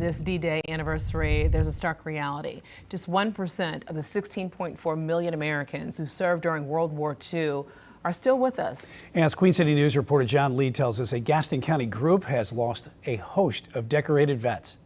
this D-Day anniversary, there's a stark reality. Just 1% of the 16.4 million Americans who served during World War II are still with us. As Queen City News reporter John Lee tells us, a Gaston County group has lost a host of decorated vets.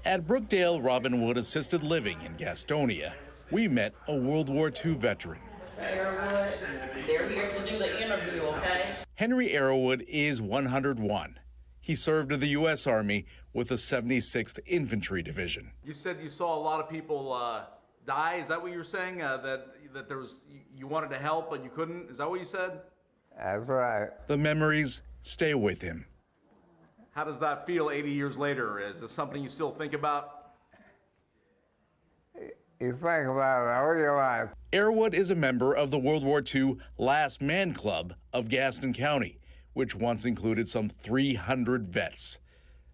At Brookdale Robinwood Assisted Living in Gastonia, we met a World War II veteran. Arrowood, they're here to do the interview, okay? Henry Arrowood is 101. He served in the U.S. Army with the 76th Infantry Division. You said you saw a lot of people die. Is that what you were saying? That there was, you wanted to help but you couldn't? Is that what you said? That's right. The memories stay with him. How does that feel 80 years later? Is this something you still think about? You think about it all your life. Arrowood is a member of the World War II Last Man Club of Gaston County, which once included some 300 vets.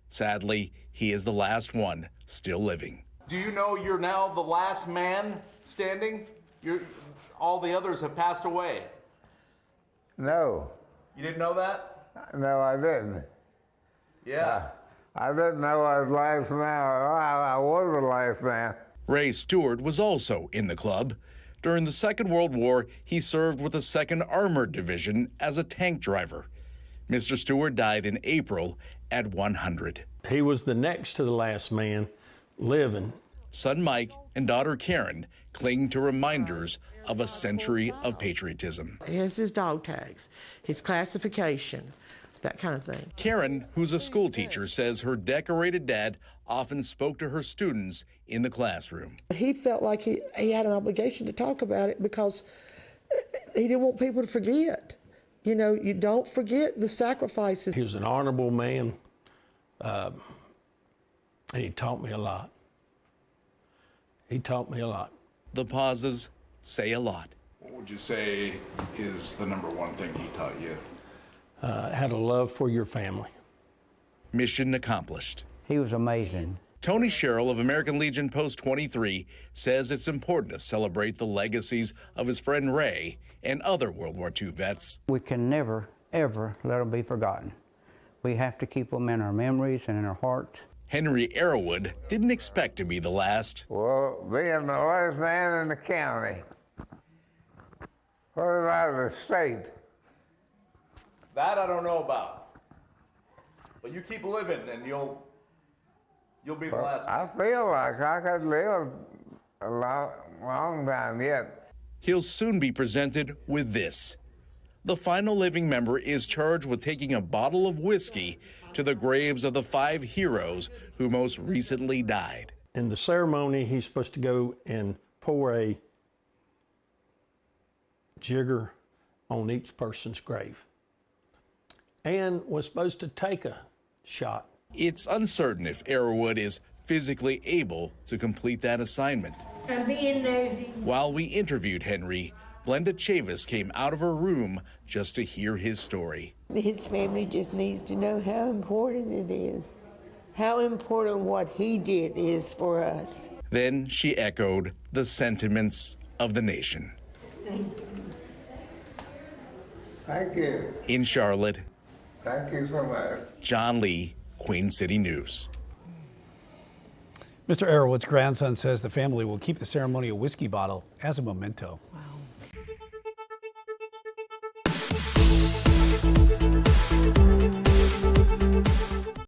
Sadly, he is the last one still living. Do you know you're now the last man standing? All the others have passed away. No. You didn't know that? No, I didn't. Yeah. I didn't know I was last man. I was the last man. Ray Stewart was also in the club. During the Second World War, he served with the 2nd Armored Division as a tank driver. Mr. Stewart died in April at 100. He was the next to the last man living. Son Mike and daughter Karen cling to reminders of a century of patriotism. He has his dog tags, his classification, that kind of thing. Karen, who's a school teacher, says her decorated dad often spoke to her students in the classroom. He felt like he had an obligation to talk about it because he didn't want people to forget. You know, you don't forget the sacrifices. He was an honorable man, and he taught me a lot. He taught me a lot. The pauses say a lot. What would you say is the #1 thing he taught you? Had a love for your family. Mission accomplished. He was amazing. Tony Sherrill of American Legion Post 23 says it's important to celebrate the legacies of his friend Ray and other World War II vets. We can never, ever let them be forgotten. We have to keep them in our memories and in our hearts. Henry Arrowood didn't expect to be the last. Well, being the last man in the county. What about the state? That I don't know about. But you keep living and you'll be the last one. I feel like I could live a long time yet. He'll soon be presented with this. The final living member is charged with taking a bottle of whiskey to the graves of the 5 heroes who most recently died. In the ceremony, he's supposed to go and pour a jigger on each person's grave and was supposed to take a shot. It's uncertain if Arrowood is physically able to complete that assignment. I'm being nosy. While we interviewed Henry, Glenda Chavis came out of her room just to hear his story. His family just needs to know how important it is, how important what he did is for us. Then she echoed the sentiments of the nation. Thank you. In Charlotte, Thank you so much. John Lee, Queen City News. Mr. Arrowood's grandson says the family will keep the ceremonial whiskey bottle as a memento. Wow.